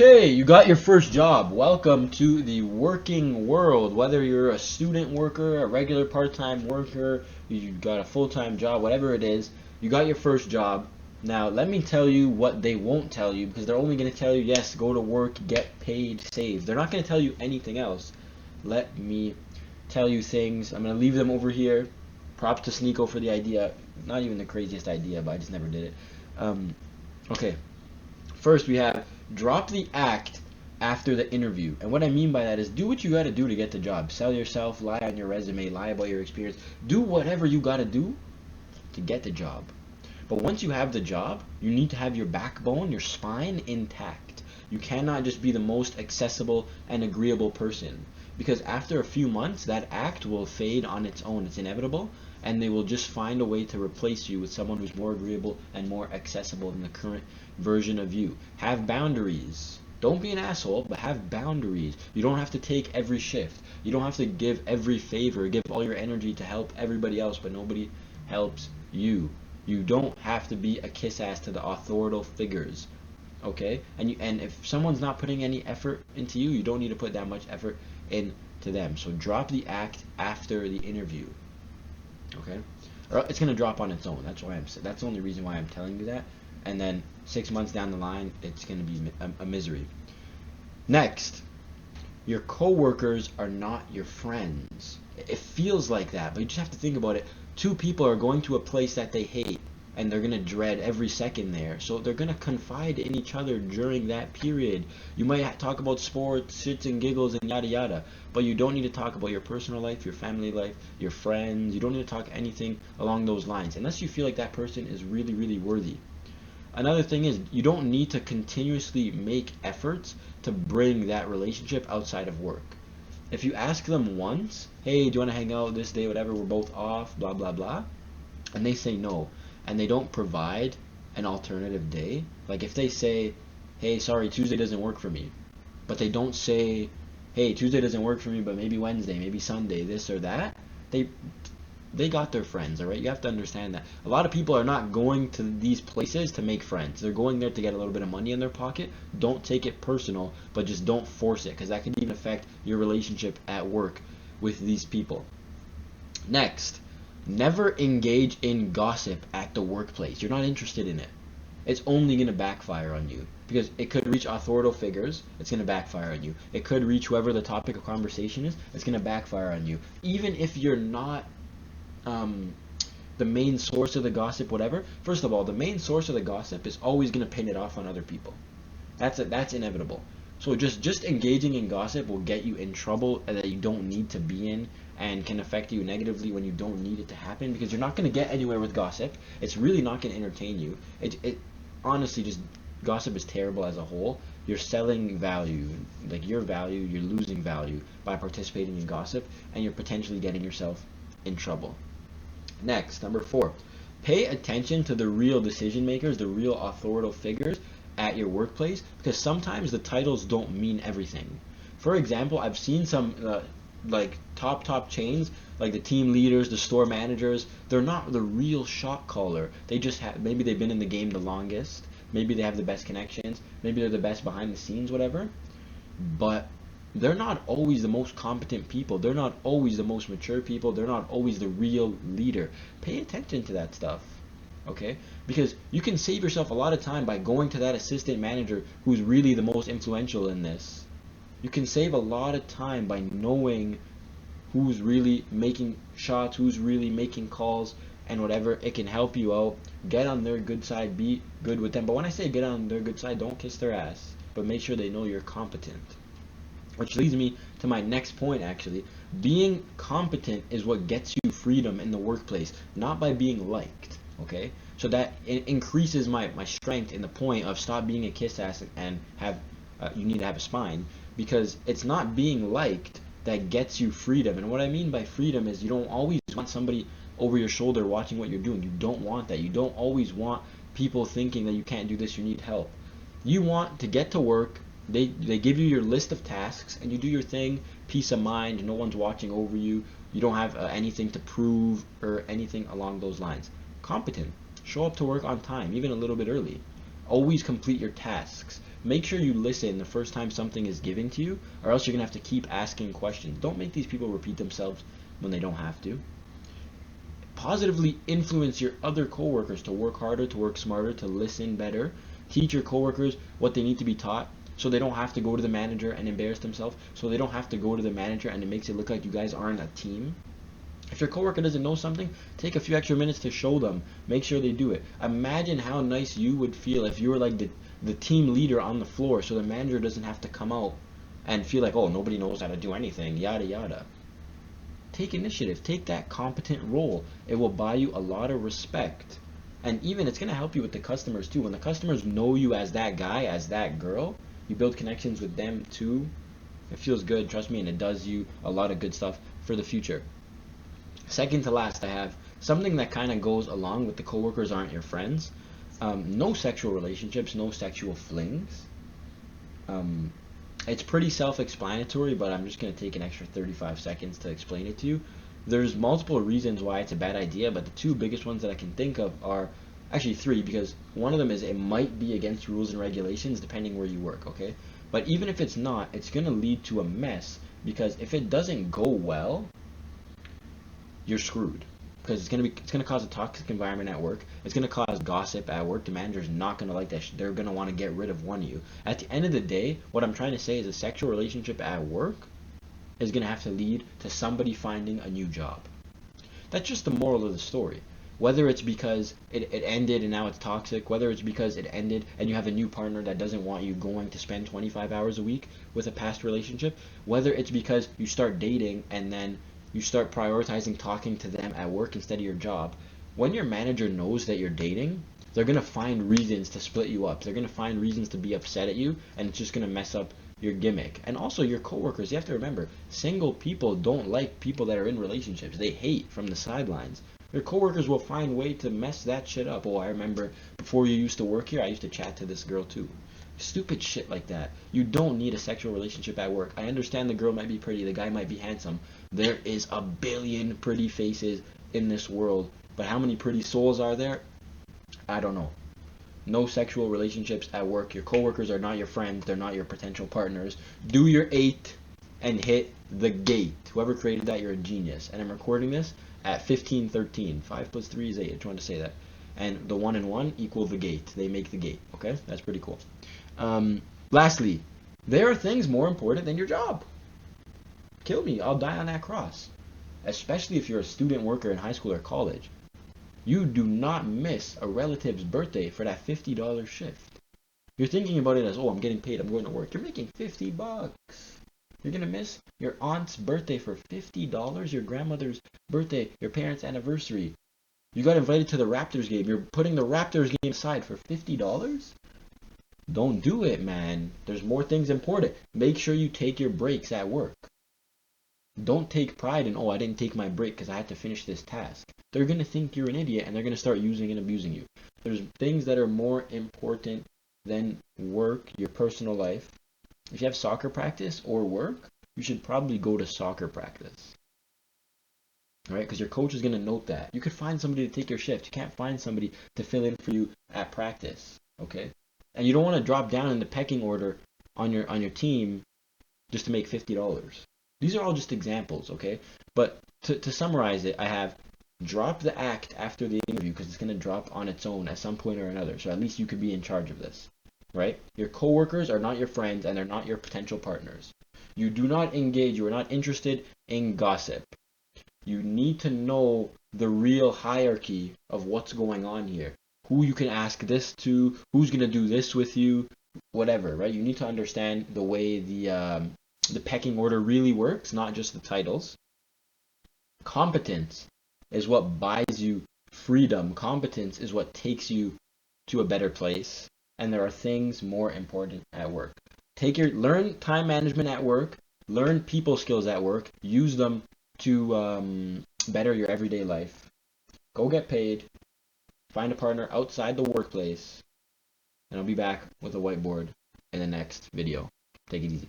Okay, you got your first job. Welcome to the working world. Whether you're a student worker, a regular part-time worker, you got a full-time job, whatever it is, you got your first job. Now, let me tell you what they won't tell you, because they're only going to tell you, yes, go to work, get paid, save. They're not going to tell you anything else. Let me tell you things. I'm going to leave them over here. Props to Sneeko for the idea. Not even the craziest idea, but I just never did it. Okay. First, we have drop the act after the interview. And what I mean by that is do what you got to do to get the job. Sell yourself, lie on your resume, lie about your experience. Do whatever you got to do to get the job. But once you have the job, you need to have your backbone, your spine intact. You cannot just be the most accessible and agreeable person. Because after a few months, that act will fade on its own. It's inevitable. And they will just find a way to replace you with someone who's more agreeable and more accessible than the current version of you. Have boundaries. Don't be an asshole, but have boundaries. You don't have to take every shift. You don't have to give every favor, give all your energy to help everybody else, but nobody helps you. You don't have to be a kiss ass to the authorial figures. Okay? And if someone's not putting any effort into you, you don't need to put that much effort into them. So drop the act after the interview. Okay, or it's gonna drop on its own. That's the only reason why I'm telling you that. And then 6 months down the line, it's gonna be a misery. Next, your coworkers are not your friends. It feels like that, but you just have to think about it. Two people are going to a place that they hate, and they're gonna dread every second there. So they're gonna confide in each other during that period. You might talk about sports, shits and giggles, and yada yada, but you don't need to talk about your personal life, your family life, your friends. You don't need to talk anything along those lines, unless you feel like that person is really, really worthy. Another thing is, you don't need to continuously make efforts to bring that relationship outside of work. If you ask them once, hey, do you want to hang out this day, whatever, we're both off, blah, blah, blah, and they say no, and they don't provide an alternative day, like if they say, hey, sorry, Tuesday doesn't work for me, but they don't say, hey, Tuesday doesn't work for me, but maybe Wednesday, maybe Sunday, this or that, they got their friends, all right? You have to understand that. A lot of people are not going to these places to make friends. They're going there to get a little bit of money in their pocket. Don't take it personal, but just don't force it, because that can even affect your relationship at work with these people. Next, never engage in gossip at the workplace. You're not interested in it. It's only going to backfire on you, because it could reach authorial figures. It's going to backfire on you. It could reach whoever the topic of conversation is. It's going to backfire on you. Even if you're not the main source of the gossip, whatever. First of all, the main source of the gossip is always going to pin it off on other people. That's inevitable. So just engaging in gossip will get you in trouble that you don't need to be in, and can affect you negatively when you don't need it to happen, because you're not going to get anywhere with gossip. It's really not going to entertain you. It honestly, just gossip is terrible as a whole. You're selling value, like your value, you're losing value by participating in gossip, and you're potentially getting yourself in trouble. Next, number 4, pay attention to the real decision makers, the real authorial figures at your workplace, because sometimes the titles don't mean everything. For example, I've seen some like top chains, like the team leaders, the store managers, they're not the real shot caller. They just have, maybe they've been in the game the longest, maybe they have the best connections, maybe they're the best behind the scenes, whatever, but they're not always the most competent people. They're not always the most mature people. They're not always the real leader. Pay attention to that stuff, okay? Because you can save yourself a lot of time by going to that assistant manager who's really the most influential in this. You can save a lot of time by knowing who's really making shots, who's really making calls, and whatever. It can help you out. Get on their good side. Be good with them. But when I say get on their good side, don't kiss their ass, but make sure they know you're competent. Which leads me to my next point, actually. Being competent is what gets you freedom in the workplace, not by being liked, okay? So that increases my strength in the point of stop being a kiss ass and have, you need to have a spine, because it's not being liked that gets you freedom. And what I mean by freedom is you don't always want somebody over your shoulder watching what you're doing. You don't want that. You don't always want people thinking that you can't do this, you need help. You want to get to work. They give you your list of tasks, and you do your thing, peace of mind, no one's watching over you, you don't have anything to prove or anything along those lines. Competent. Show up to work on time, even a little bit early. Always complete your tasks. Make sure you listen the first time something is given to you, or else you're going to have to keep asking questions. Don't make these people repeat themselves when they don't have to. Positively influence your other coworkers to work harder, to work smarter, to listen better. Teach your coworkers what they need to be taught so they don't have to go to the manager and embarrass themselves, so they don't have to go to the manager and it makes it look like you guys aren't a team. If your coworker doesn't know something, take a few extra minutes to show them. Make sure they do it. Imagine how nice you would feel if you were like the team leader on the floor, so the manager doesn't have to come out and feel like, oh, nobody knows how to do anything, yada yada. Take initiative. Take that competent role. It will buy you a lot of respect. And even it's going to help you with the customers too. When the customers know you as that guy, as that girl, you build connections with them too. It feels good, trust me, and it does you a lot of good stuff for the future. Second to last, I have something that kind of goes along with the coworkers aren't your friends. No sexual relationships, no sexual flings. It's pretty self-explanatory, but I'm just going to take an extra 35 seconds to explain it to you. There's multiple reasons why it's a bad idea, but the two biggest ones that I can think of are actually three, because one of them is it might be against rules and regulations depending where you work, okay? But even if it's not, it's going to lead to a mess, because if it doesn't go well, you're screwed, because it's gonna cause a toxic environment at work. It's gonna cause gossip at work. The manager's not gonna like that. They're gonna want to get rid of one of you. At the end of the day, what I'm trying to say is a sexual relationship at work is gonna have to lead to somebody finding a new job. That's just the moral of the story. Whether it's because it ended and now it's toxic, whether it's because it ended and you have a new partner that doesn't want you going to spend 25 hours a week with a past relationship, whether it's because you start dating and then you start prioritizing talking to them at work instead of your job. When your manager knows that you're dating, they're going to find reasons to split you up. They're going to find reasons to be upset at you, and it's just going to mess up your gimmick. And also your coworkers, you have to remember, single people don't like people that are in relationships. They hate from the sidelines. Your coworkers will find way to mess that shit up. Oh, I remember before you used to work here, I used to chat to this girl too. Stupid shit like that. You don't need a sexual relationship at work. I understand the girl might be pretty, the guy might be handsome. There is a billion pretty faces in this world, but how many pretty souls are there? I don't know. No sexual relationships at work. Your coworkers are not your friends. They're not your potential partners. Do your 8 and hit the gate. Whoever created that, you're a genius. And I'm recording this at 15:13. 5 plus 3 is 8. I just wanted to say that. And the 1 and 1 equal the gate. They make the gate. Okay? That's pretty cool. Lastly, there are things more important than your job. Kill me. I'll die on that cross. Especially if you're a student worker in high school or college. You do not miss a relative's birthday for that $50 shift. You're thinking about it as, oh, I'm getting paid, I'm going to work. You're making $50. You're going to miss your aunt's birthday for $50, your grandmother's birthday, your parents' anniversary. You got invited to the Raptors game. You're putting the Raptors game aside for $50? Don't do it, man. There's more things important. Make sure you take your breaks at work. Don't take pride in, oh, I didn't take my break because I had to finish this task. They're going to think you're an idiot and they're going to start using and abusing you. There's things that are more important than work, your personal life. If you have soccer practice or work, you should probably go to soccer practice. All right, because your coach is going to note that. You could find somebody to take your shift. You can't find somebody to fill in for you at practice, okay? And you don't want to drop down in the pecking order on your team just to make $50. These are all just examples, okay? But to summarize it, I have drop the act after the interview because it's going to drop on its own at some point or another. So at least you could be in charge of this, right? Your coworkers are not your friends and they're not your potential partners. You do not engage. You are not interested in gossip. You need to know the real hierarchy of what's going on here. Who you can ask this to, who's going to do this with you, whatever, right? You need to understand the way the pecking order really works, not just the titles. Competence is what buys you freedom. Competence is what takes you to a better place. And there are things more important at work. Learn time management at work, learn people skills at work, use them to better your everyday life. Go get paid, find a partner outside the workplace, and I'll be back with a whiteboard in the next video. Take it easy.